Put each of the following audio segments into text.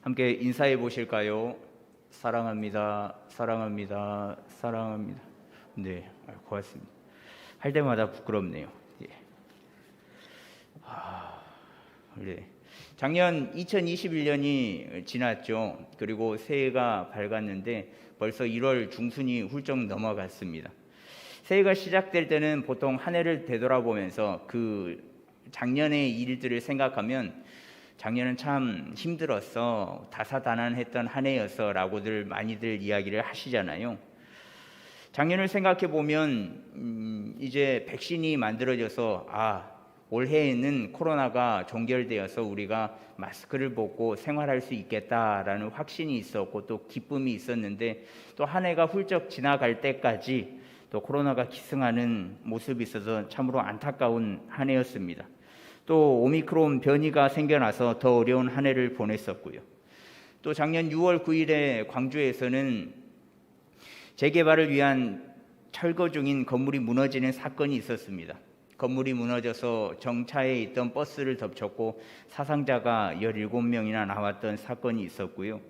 함께 인사해 보실까요? 사랑합니다. 사랑합니다. 사랑합니다. 네, 고맙습니다. 할 때마다 부끄럽네요. 예. 네. 작년 2021년이 지났죠. 그리고 새해가 밝았는데 벌써 1월 중순이 훌쩍 넘어갔습니다. 새해가 시작될 때는 보통 한 해를 되돌아보면서 그 작년의 일들을 생각하면 작년은 참 힘들었어, 다사다난했던 한 해였어 라고들 많이들 이야기를 하시잖아요. 작년을 생각해 보면 이제 백신이 만들어져서 올해에는 코로나가 종결되어서 우리가 마스크를 벗고 생활할 수 있겠다라는 확신이 있었고 또 기쁨이 있었는데, 또 한 해가 훌쩍 지나갈 때까지 또 코로나가 기승하는 모습이 있어서 참으로 안타까운 한 해였습니다. 또 오미크론 변이가 생겨나서 더 어려운 한 해를 보냈었고요. 또 작년 6월 9일에 광주에서는 재개발을 위한 철거 중인 건물이 무너지는 사건이 있었습니다. 건물이 무너져서 정차에 있던 버스를 덮쳤고 사상자가 17명이나 나왔던 사건이 있었고요.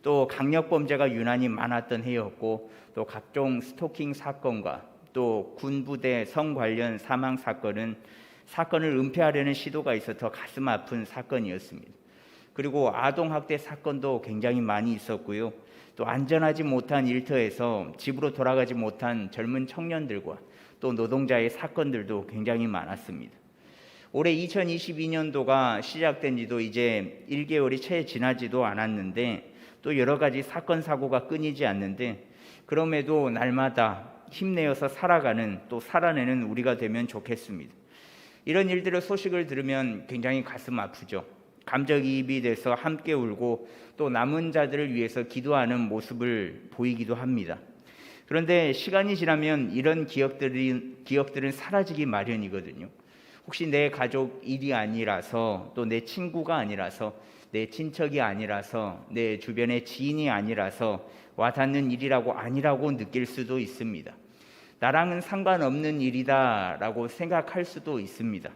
또 강력범죄가 유난히 많았던 해였고, 또 각종 스토킹 사건과 또 군부대 성 관련 사망 사건을 은폐하려는 시도가 있어 더 가슴 아픈 사건이었습니다. 그리고 아동학대 사건도 굉장히 많이 있었고요. 또 안전하지 못한 일터에서 집으로 돌아가지 못한 젊은 청년들과 또 노동자의 사건들도 굉장히 많았습니다. 올해 2022년도가 시작된 지도 이제 1개월이 채 지나지도 않았는데 또 여러 가지 사건 사고가 끊이지 않는데, 그럼에도 날마다 힘내어서 살아가는, 또 살아내는 우리가 되면 좋겠습니다. 이런 일들의 소식을 들으면 굉장히 가슴 아프죠. 감정이입이 돼서 함께 울고 또 남은 자들을 위해서 기도하는 모습을 보이기도 합니다. 그런데 시간이 지나면 이런 기억들은 사라지기 마련이거든요. 혹시 내 가족 일이 아니라서, 또 내 친구가 아니라서, 내 친척이 아니라서, 내 주변의 지인이 아니라서 와닿는 일이라고 아니라고 느낄 수도 있습니다. 나랑은 상관없는 일이다라고 생각할 수도 있습니다.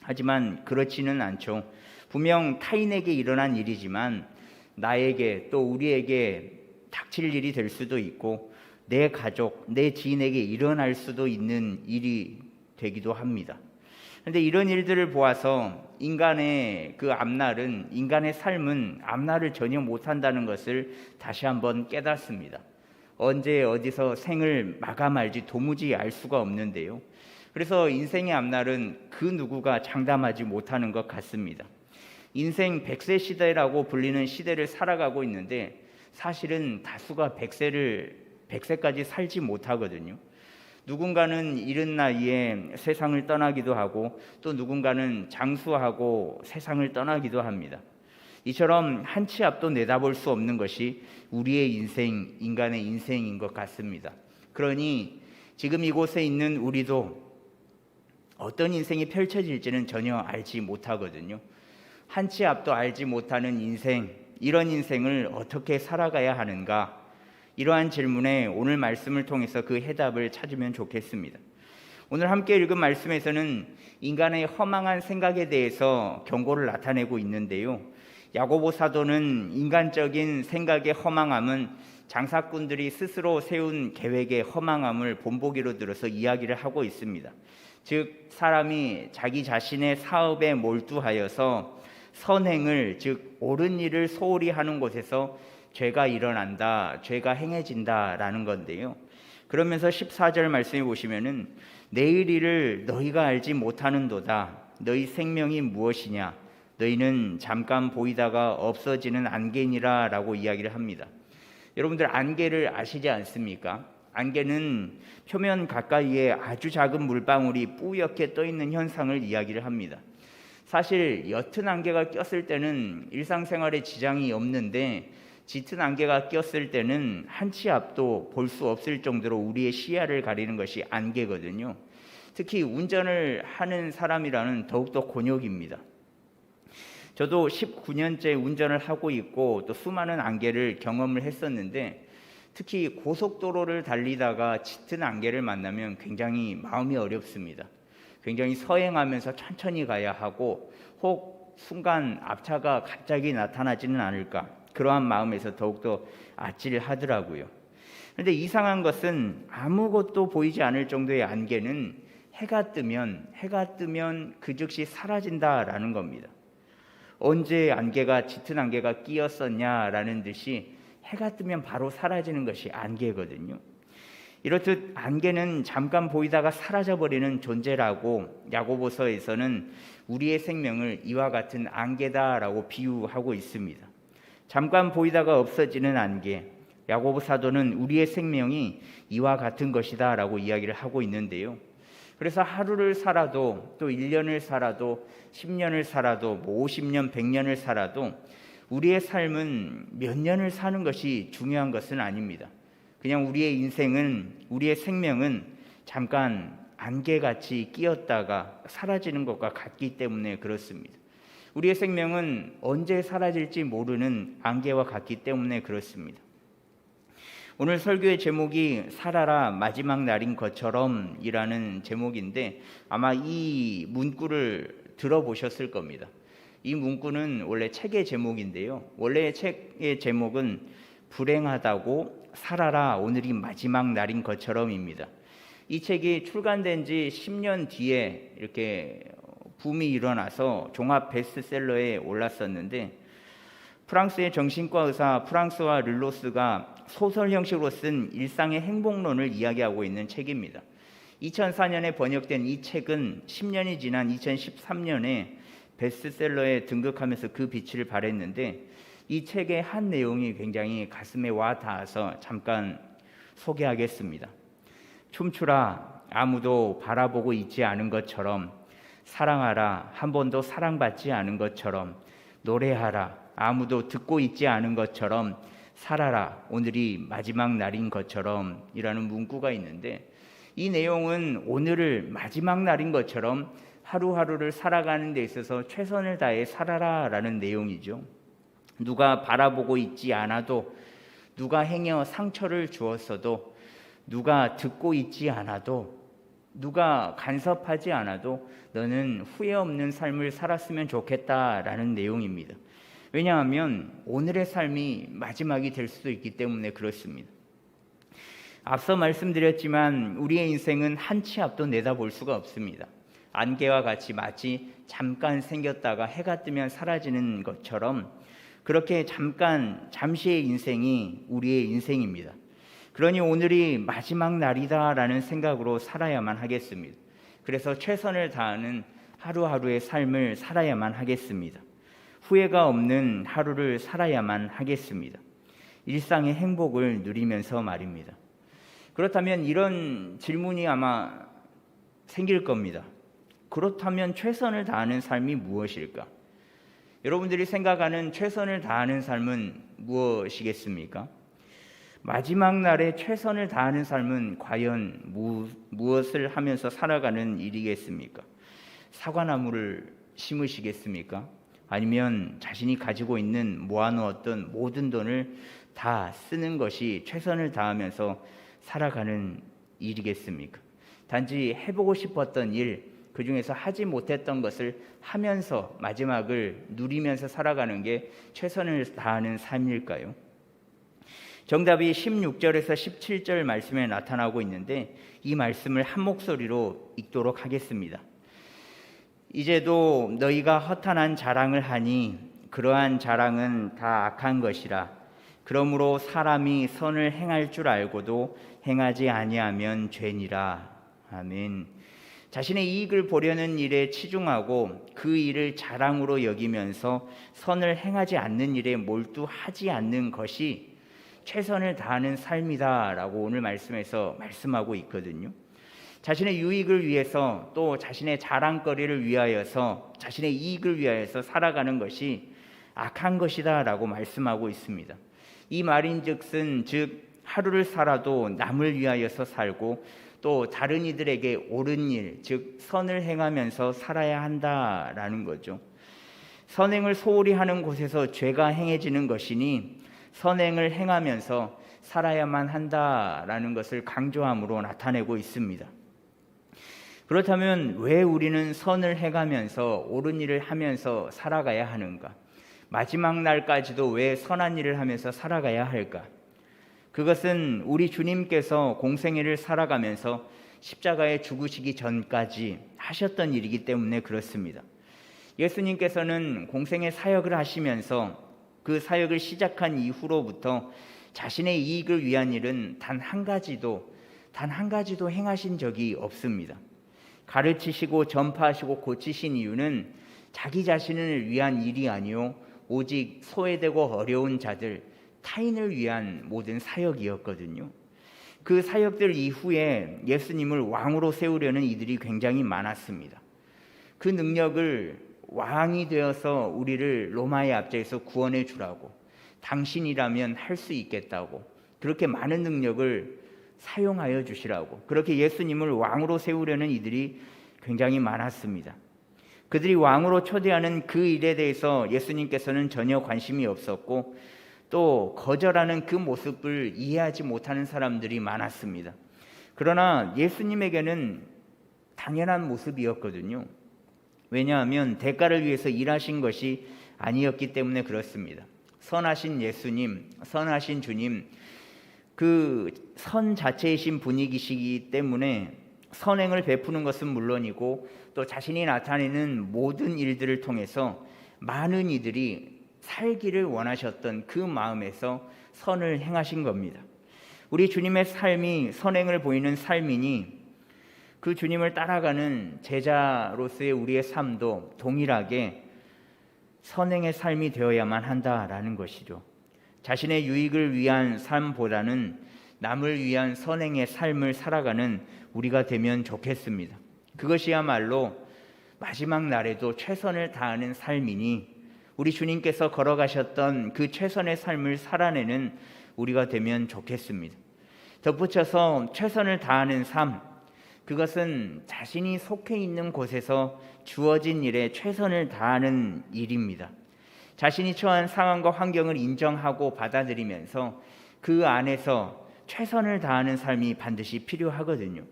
하지만 그렇지는 않죠. 분명 타인에게 일어난 일이지만 나에게, 또 우리에게 닥칠 일이 될 수도 있고 내 가족, 내 지인에게 일어날 수도 있는 일이 되기도 합니다. 그런데 이런 일들을 보아서 인간의 삶은 앞날을 전혀 못한다는 것을 다시 한번 깨닫습니다. 언제 어디서 생을 마감할지 도무지 알 수가 없는데요. 그래서 인생의 앞날은 그 누구가 장담하지 못하는 것 같습니다. 인생 100세 시대라고 불리는 시대를 살아가고 있는데 사실은 다수가 100세까지 살지 못하거든요. 누군가는 이른 나이에 세상을 떠나기도 하고 또 누군가는 장수하고 세상을 떠나기도 합니다. 이처럼 한 치 앞도 내다볼 수 없는 것이 우리의 인생, 인간의 인생인 것 같습니다. 그러니 지금 이곳에 있는 우리도 어떤 인생이 펼쳐질지는 전혀 알지 못하거든요. 한 치 앞도 알지 못하는 인생, 이런 인생을 어떻게 살아가야 하는가? 이러한 질문에 오늘 말씀을 통해서 그 해답을 찾으면 좋겠습니다. 오늘 함께 읽은 말씀에서는 인간의 허망한 생각에 대해서 경고를 나타내고 있는데요. 야고보 사도는 인간적인 생각의 허망함은 장사꾼들이 스스로 세운 계획의 허망함을 본보기로 들어서 이야기를 하고 있습니다. 즉 사람이 자기 자신의 사업에 몰두하여서 선행을, 즉 옳은 일을 소홀히 하는 곳에서 죄가 일어난다, 죄가 행해진다라는 건데요. 그러면서 14절 말씀해 보시면은 내일 일을 너희가 알지 못하는도다. 너희 생명이 무엇이냐? 너희는 잠깐 보이다가 없어지는 안개니라 라고 이야기를 합니다. 여러분들 안개를 아시지 않습니까? 안개는 표면 가까이에 아주 작은 물방울이 뿌옇게 떠있는 현상을 이야기를 합니다. 사실 옅은 안개가 꼈을 때는 일상생활에 지장이 없는데 짙은 안개가 꼈을 때는 한 치 앞도 볼 수 없을 정도로 우리의 시야를 가리는 것이 안개거든요. 특히 운전을 하는 사람이라는 더욱더 곤욕입니다. 저도 19년째 운전을 하고 있고 또 수많은 안개를 경험을 했었는데, 특히 고속도로를 달리다가 짙은 안개를 만나면 굉장히 마음이 어렵습니다. 굉장히 서행하면서 천천히 가야 하고, 혹 순간 앞차가 갑자기 나타나지는 않을까, 그러한 마음에서 더욱더 아찔하더라고요. 그런데 이상한 것은 아무것도 보이지 않을 정도의 안개는 해가 뜨면 그 즉시 사라진다라는 겁니다. 언제 안개가, 짙은 안개가 끼었었냐라는 듯이 해가 뜨면 바로 사라지는 것이 안개거든요. 이렇듯 안개는 잠깐 보이다가 사라져버리는 존재라고 야고보서에서는 우리의 생명을 이와 같은 안개다라고 비유하고 있습니다. 잠깐 보이다가 없어지는 안개, 야고보 사도는 우리의 생명이 이와 같은 것이다 라고 이야기를 하고 있는데요. 그래서 하루를 살아도, 또 1년을 살아도, 10년을 살아도, 50년, 100년을 살아도 우리의 삶은 몇 년을 사는 것이 중요한 것은 아닙니다. 그냥 우리의 인생은, 우리의 생명은 잠깐 안개같이 끼었다가 사라지는 것과 같기 때문에 그렇습니다. 우리의 생명은 언제 사라질지 모르는 안개와 같기 때문에 그렇습니다. 오늘 설교의 제목이 살아라 마지막 날인 것처럼 이라는 제목인데, 아마 이 문구를 들어보셨을 겁니다. 이 문구는 원래 책의 제목인데요, 원래 책의 제목은 불행하다고 살아라 오늘이 마지막 날인 것처럼입니다. 이 책이 출간된 지 10년 뒤에 이렇게 붐이 일어나서 종합 베스트셀러에 올랐었는데, 프랑스의 정신과 의사 프랑스와 르로스가 소설 형식으로 쓴 일상의 행복론을 이야기하고 있는 책입니다. 2004년에 번역된 이 책은 10년이 지난 2013년에 베스트셀러에 등극하면서 그 빛을 발했는데, 이 책의 한 내용이 굉장히 가슴에 와 닿아서 잠깐 소개하겠습니다. 춤추라 아무도 바라보고 있지 않은 것처럼, 사랑하라 한 번도 사랑받지 않은 것처럼, 노래하라 아무도 듣고 있지 않은 것처럼, 살아라 오늘이 마지막 날인 것처럼 이라는 문구가 있는데, 이 내용은 오늘을 마지막 날인 것처럼 하루하루를 살아가는 데 있어서 최선을 다해 살아라 라는 내용이죠. 누가 바라보고 있지 않아도, 누가 행여 상처를 주었어도, 누가 듣고 있지 않아도, 누가 간섭하지 않아도 너는 후회 없는 삶을 살았으면 좋겠다라는 내용입니다. 왜냐하면 오늘의 삶이 마지막이 될 수도 있기 때문에 그렇습니다. 앞서 말씀드렸지만 우리의 인생은 한 치 앞도 내다볼 수가 없습니다. 안개와 같이 마치 잠깐 생겼다가 해가 뜨면 사라지는 것처럼, 그렇게 잠시의 인생이 우리의 인생입니다. 그러니 오늘이 마지막 날이다라는 생각으로 살아야만 하겠습니다. 그래서 최선을 다하는 하루하루의 삶을 살아야만 하겠습니다. 후회가 없는 하루를 살아야만 하겠습니다. 일상의 행복을 누리면서 말입니다. 그렇다면 이런 질문이 아마 생길 겁니다. 그렇다면 최선을 다하는 삶이 무엇일까? 여러분들이 생각하는 최선을 다하는 삶은 무엇이겠습니까? 마지막 날에 최선을 다하는 삶은 과연 무엇을 하면서 살아가는 일이겠습니까? 사과나무를 심으시겠습니까? 아니면 자신이 가지고 있는 모아놓았던 모든 돈을 다 쓰는 것이 최선을 다하면서 살아가는 일이겠습니까? 단지 해보고 싶었던 일, 그 중에서 하지 못했던 것을 하면서 마지막을 누리면서 살아가는 게 최선을 다하는 삶일까요? 정답이 16절에서 17절 말씀에 나타나고 있는데, 이 말씀을 한 목소리로 읽도록 하겠습니다. 이제도 너희가 허탄한 자랑을 하니 그러한 자랑은 다 악한 것이라. 그러므로 사람이 선을 행할 줄 알고도 행하지 아니하면 죄니라. 아멘. 자신의 이익을 보려는 일에 치중하고 그 일을 자랑으로 여기면서 선을 행하지 않는 일에 몰두하지 않는 것이 최선을 다하는 삶이다라고 오늘 말씀에서 말씀하고 있거든요. 자신의 유익을 위해서, 또 자신의 자랑거리를 위하여서, 자신의 이익을 위하여서 살아가는 것이 악한 것이다라고 말씀하고 있습니다. 이 말인즉슨 즉 하루를 살아도 남을 위하여서 살고 또 다른 이들에게 옳은 일, 즉 선을 행하면서 살아야 한다라는 거죠. 선행을 소홀히 하는 곳에서 죄가 행해지는 것이니 선행을 행하면서 살아야만 한다라는 것을 강조함으로 나타내고 있습니다. 그렇다면 왜 우리는 선을 행하면서 옳은 일을 하면서 살아가야 하는가? 마지막 날까지도 왜 선한 일을 하면서 살아가야 할까? 그것은 우리 주님께서 공생애를 살아가면서 십자가에 죽으시기 전까지 하셨던 일이기 때문에 그렇습니다. 예수님께서는 공생애 사역을 하시면서 그 사역을 시작한 이후로부터 자신의 이익을 위한 일은 단 한 가지도 행하신 적이 없습니다. 가르치시고 전파하시고 고치신 이유는 자기 자신을 위한 일이 아니요 오직 소외되고 어려운 자들, 타인을 위한 모든 사역이었거든요. 그 사역들 이후에 예수님을 왕으로 세우려는 이들이 굉장히 많았습니다. 그 능력을 왕이 되어서 우리를 로마의 압제에서 구원해 주라고, 당신이라면 할 수 있겠다고, 그렇게 많은 능력을 사용하여 주시라고, 그렇게 예수님을 왕으로 세우려는 이들이 굉장히 많았습니다. 그들이 왕으로 초대하는 그 일에 대해서 예수님께서는 전혀 관심이 없었고 또 거절하는 그 모습을 이해하지 못하는 사람들이 많았습니다. 그러나 예수님에게는 당연한 모습이었거든요. 왜냐하면 대가를 위해서 일하신 것이 아니었기 때문에 그렇습니다. 선하신 예수님, 선하신 주님, 그 선 자체이신 분이시기 때문에 선행을 베푸는 것은 물론이고 또 자신이 나타내는 모든 일들을 통해서 많은 이들이 살기를 원하셨던 그 마음에서 선을 행하신 겁니다. 우리 주님의 삶이 선행을 보이는 삶이니 그 주님을 따라가는 제자로서의 우리의 삶도 동일하게 선행의 삶이 되어야만 한다라는 것이죠. 자신의 유익을 위한 삶보다는 남을 위한 선행의 삶을 살아가는 우리가 되면 좋겠습니다. 그것이야말로 마지막 날에도 최선을 다하는 삶이니 우리 주님께서 걸어가셨던 그 최선의 삶을 살아내는 우리가 되면 좋겠습니다. 덧붙여서 최선을 다하는 삶, 그것은 자신이 속해 있는 곳에서 주어진 일에 최선을 다하는 일입니다. 자신이 처한 상황과 환경을 인정하고 받아들이면서 그 안에서 최선을 다하는 삶이 반드시 필요하거든요.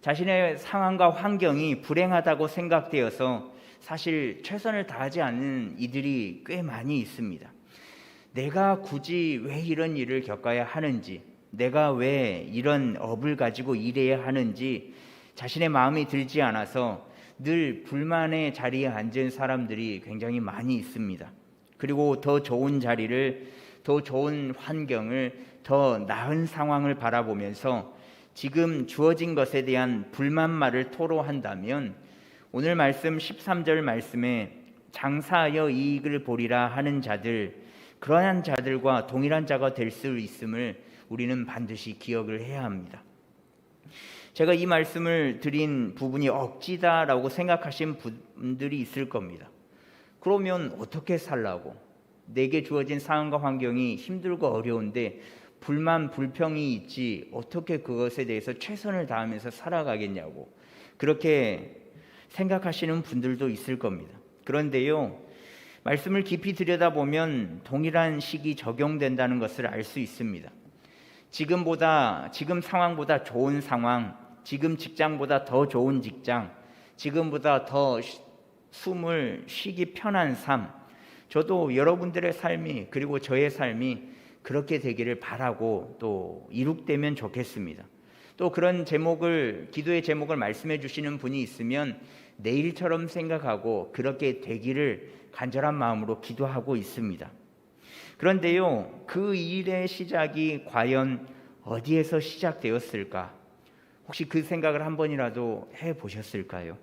자신의 상황과 환경이 불행하다고 생각되어서 사실 최선을 다하지 않는 이들이 꽤 많이 있습니다. 내가 굳이 왜 이런 일을 겪어야 하는지, 내가 왜 이런 업을 가지고 일해야 하는지 자신의 마음이 들지 않아서 늘 불만의 자리에 앉은 사람들이 굉장히 많이 있습니다. 그리고 더 좋은 자리를, 더 좋은 환경을, 더 나은 상황을 바라보면서 지금 주어진 것에 대한 불만말을 토로한다면 오늘 말씀 13절 말씀에 장사하여 이익을 보리라 하는 자들, 그러한 자들과 동일한 자가 될 수 있음을 우리는 반드시 기억을 해야 합니다. 제가 이 말씀을 드린 부분이 억지다라고 생각하신 분들이 있을 겁니다. 그러면 어떻게 살라고? 내게 주어진 상황과 환경이 힘들고 어려운데 불만, 불평이 있지 어떻게 그것에 대해서 최선을 다하면서 살아가겠냐고 그렇게 생각하시는 분들도 있을 겁니다. 그런데요, 말씀을 깊이 들여다보면 동일한 식이 적용된다는 것을 알 수 있습니다. 지금 상황보다 좋은 상황, 지금 직장보다 더 좋은 직장, 지금보다 더 숨을 쉬기 편한 삶, 저도 여러분들의 삶이 그리고 저의 삶이 그렇게 되기를 바라고 또 이룩되면 좋겠습니다. 또 그런 기도의 제목을 말씀해 주시는 분이 있으면 내일처럼 생각하고 그렇게 되기를 간절한 마음으로 기도하고 있습니다. 그런데요, 그 일의 시작이 과연 어디에서 시작되었을까? 혹시 그 생각을 한 번이라도 해보셨을까요?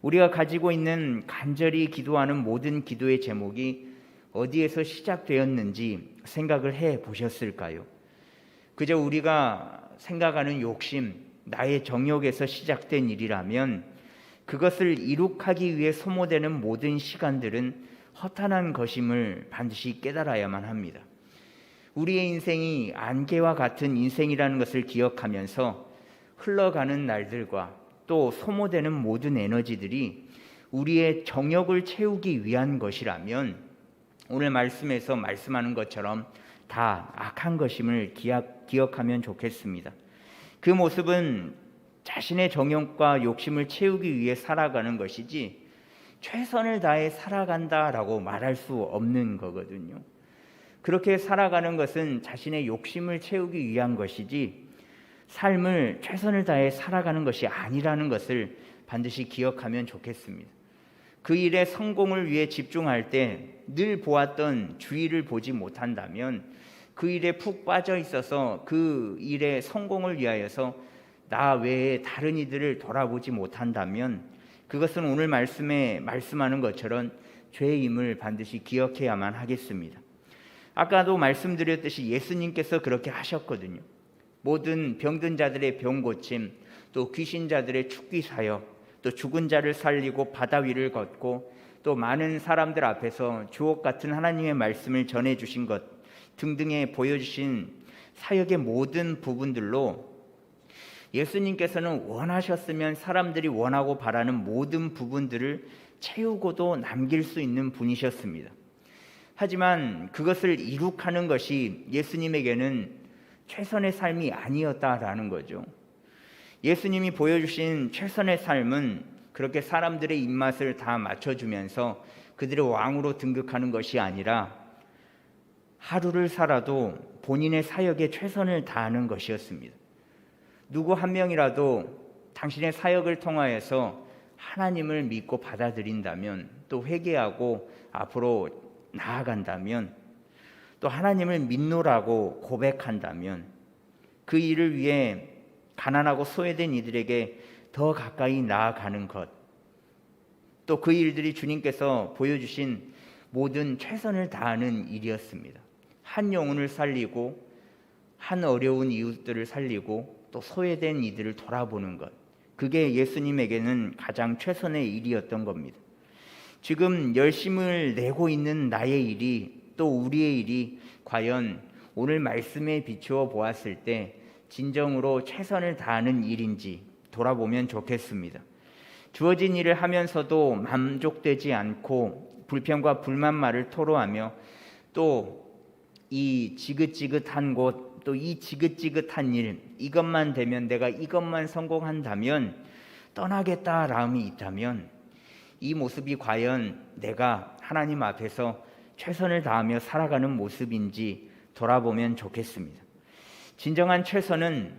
우리가 가지고 있는 간절히 기도하는 모든 기도의 제목이 어디에서 시작되었는지 생각을 해보셨을까요? 그저 우리가 생각하는 욕심, 나의 정욕에서 시작된 일이라면 그것을 이룩하기 위해 소모되는 모든 시간들은 허탄한 것임을 반드시 깨달아야만 합니다. 우리의 인생이 안개와 같은 인생이라는 것을 기억하면서 흘러가는 날들과 또 소모되는 모든 에너지들이 우리의 정욕을 채우기 위한 것이라면 오늘 말씀에서 말씀하는 것처럼 다 악한 것임을 기억하면 좋겠습니다. 그 모습은 자신의 정욕과 욕심을 채우기 위해 살아가는 것이지 최선을 다해 살아간다라고 말할 수 없는 거거든요. 그렇게 살아가는 것은 자신의 욕심을 채우기 위한 것이지 삶을 최선을 다해 살아가는 것이 아니라는 것을 반드시 기억하면 좋겠습니다. 그 일의 성공을 위해 집중할 때 늘 보았던 주위를 보지 못한다면, 그 일에 푹 빠져 있어서 그 일의 성공을 위하여서 나 외에 다른 이들을 돌아보지 못한다면, 그것은 오늘 말씀에 말씀하는 것처럼 죄임을 반드시 기억해야만 하겠습니다. 아까도 말씀드렸듯이 예수님께서 그렇게 하셨거든요. 모든 병든 자들의 병 고침, 또 귀신 자들의 축기 사역, 또 죽은 자를 살리고 바다 위를 걷고 또 많은 사람들 앞에서 주옥 같은 하나님의 말씀을 전해주신 것 등등에 보여주신 사역의 모든 부분들로 예수님께서는 원하셨으면 사람들이 원하고 바라는 모든 부분들을 채우고도 남길 수 있는 분이셨습니다. 하지만 그것을 이룩하는 것이 예수님에게는 최선의 삶이 아니었다라는 거죠. 예수님이 보여주신 최선의 삶은 그렇게 사람들의 입맛을 다 맞춰주면서 그들의 왕으로 등극하는 것이 아니라 하루를 살아도 본인의 사역에 최선을 다하는 것이었습니다. 누구 한 명이라도 당신의 사역을 통하여서 하나님을 믿고 받아들인다면, 또 회개하고 앞으로 나아간다면, 또 하나님을 믿노라고 고백한다면, 그 일을 위해 가난하고 소외된 이들에게 더 가까이 나아가는 것, 또 그 일들이 주님께서 보여주신 모든 최선을 다하는 일이었습니다. 한 영혼을 살리고, 한 어려운 이웃들을 살리고, 또 소외된 이들을 돌아보는 것, 그게 예수님에게는 가장 최선의 일이었던 겁니다. 지금 열심을 내고 있는 나의 일이, 또 우리의 일이 과연 오늘 말씀에 비추어 보았을 때 진정으로 최선을 다하는 일인지 돌아보면 좋겠습니다. 주어진 일을 하면서도 만족되지 않고 불평과 불만말을 토로하며 또 이 지긋지긋한 곳, 또 이 지긋지긋한 일, 이것만 되면, 내가 이것만 성공한다면 떠나겠다라음이 있다면, 이 모습이 과연 내가 하나님 앞에서 최선을 다하며 살아가는 모습인지 돌아보면 좋겠습니다. 진정한 최선은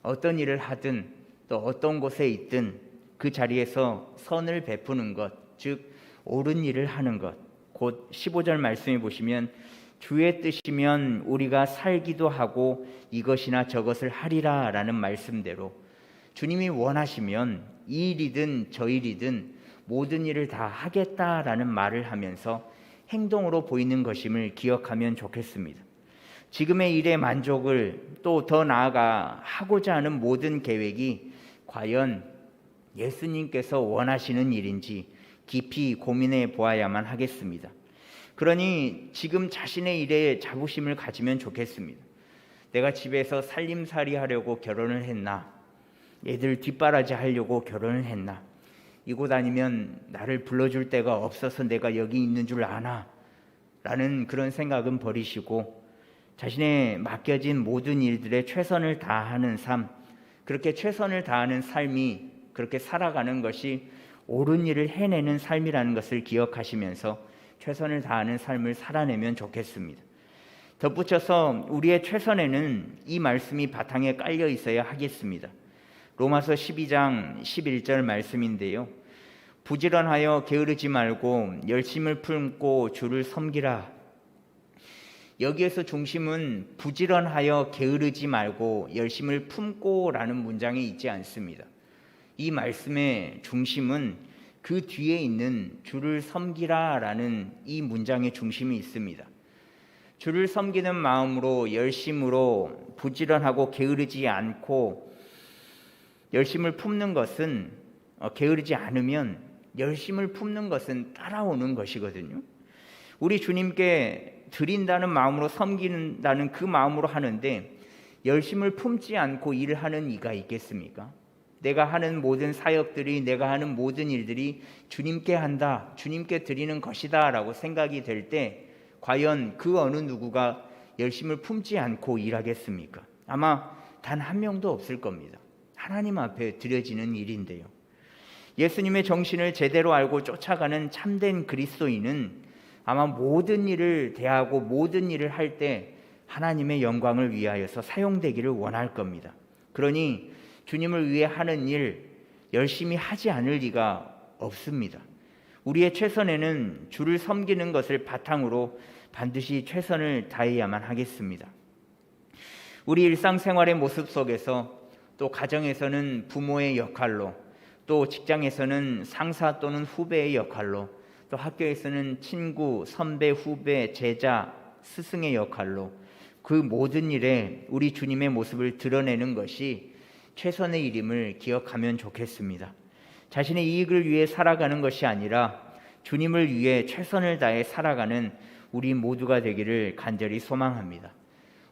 어떤 일을 하든 또 어떤 곳에 있든 그 자리에서 선을 베푸는 것, 즉 옳은 일을 하는 것. 곧 15절 말씀해 보시면 주의 뜻이면 우리가 살기도 하고 이것이나 저것을 하리라 라는 말씀대로 주님이 원하시면 이 일이든 저 일이든 모든 일을 다 하겠다라는 말을 하면서 행동으로 보이는 것임을 기억하면 좋겠습니다. 지금의 일에 만족을, 또 더 나아가 하고자 하는 모든 계획이 과연 예수님께서 원하시는 일인지 깊이 고민해 보아야만 하겠습니다. 그러니 지금 자신의 일에 자부심을 가지면 좋겠습니다. 내가 집에서 살림살이 하려고 결혼을 했나? 애들 뒷바라지 하려고 결혼을 했나? 이곳 아니면 나를 불러줄 데가 없어서 내가 여기 있는 줄 아나? 라는 그런 생각은 버리시고 자신의 맡겨진 모든 일들에 최선을 다하는 삶, 그렇게 최선을 다하는 삶이, 그렇게 살아가는 것이 옳은 일을 해내는 삶이라는 것을 기억하시면서 최선을 다하는 삶을 살아내면 좋겠습니다. 덧붙여서 우리의 최선에는 이 말씀이 바탕에 깔려 있어야 하겠습니다. 로마서 12장 11절 말씀인데요. 부지런하여 게으르지 말고 열심을 품고 주를 섬기라. 여기에서 중심은 부지런하여 게으르지 말고 열심을 품고 라는 문장에 있지 않습니다. 이 말씀의 중심은 그 뒤에 있는 주를 섬기라 라는 이 문장의 중심이 있습니다. 주를 섬기는 마음으로 열심으로 부지런하고 게으르지 않고 열심을 품는 것은, 게으르지 않으면 열심을 품는 것은 따라오는 것이거든요. 우리 주님께 드린다는 마음으로 섬긴다는 그 마음으로 하는데 열심을 품지 않고 일을 하는 이가 있겠습니까? 내가 하는 모든 사역들이, 내가 하는 모든 일들이 주님께 한다, 주님께 드리는 것이다 라고 생각이 될 때 과연 그 어느 누구가 열심을 품지 않고 일하겠습니까? 아마 단 한 명도 없을 겁니다. 하나님 앞에 드려지는 일인데요. 예수님의 정신을 제대로 알고 쫓아가는 참된 그리스도인은 아마 모든 일을 대하고 모든 일을 할 때 하나님의 영광을 위하여서 사용되기를 원할 겁니다. 그러니 주님을 위해 하는 일 열심히 하지 않을 리가 없습니다. 우리의 최선에는 주를 섬기는 것을 바탕으로 반드시 최선을 다해야만 하겠습니다. 우리 일상생활의 모습 속에서 또 가정에서는 부모의 역할로, 또 직장에서는 상사 또는 후배의 역할로, 또 학교에서는 친구, 선배, 후배, 제자, 스승의 역할로 그 모든 일에 우리 주님의 모습을 드러내는 것이 최선의 일임을 기억하면 좋겠습니다. 자신의 이익을 위해 살아가는 것이 아니라 주님을 위해 최선을 다해 살아가는 우리 모두가 되기를 간절히 소망합니다.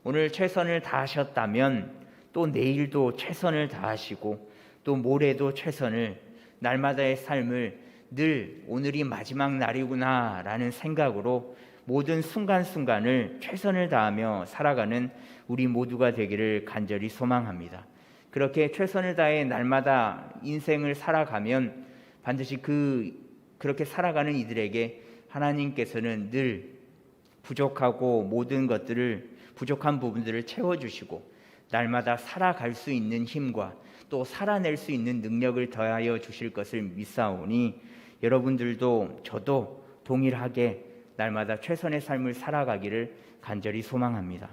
오늘 최선을 다하셨다면 또 내일도 최선을 다하시고 또 모레도 최선을, 날마다의 삶을 늘 오늘이 마지막 날이구나 라는 생각으로 모든 순간순간을 최선을 다하며 살아가는 우리 모두가 되기를 간절히 소망합니다. 그렇게 최선을 다해 날마다 인생을 살아가면 반드시 그렇게 살아가는 이들에게 하나님께서는 늘 부족하고 모든 것들을, 부족한 부분들을 채워주시고 날마다 살아갈 수 있는 힘과 또 살아낼 수 있는 능력을 더하여 주실 것을 믿사오니 여러분들도 저도 동일하게 날마다 최선의 삶을 살아가기를 간절히 소망합니다.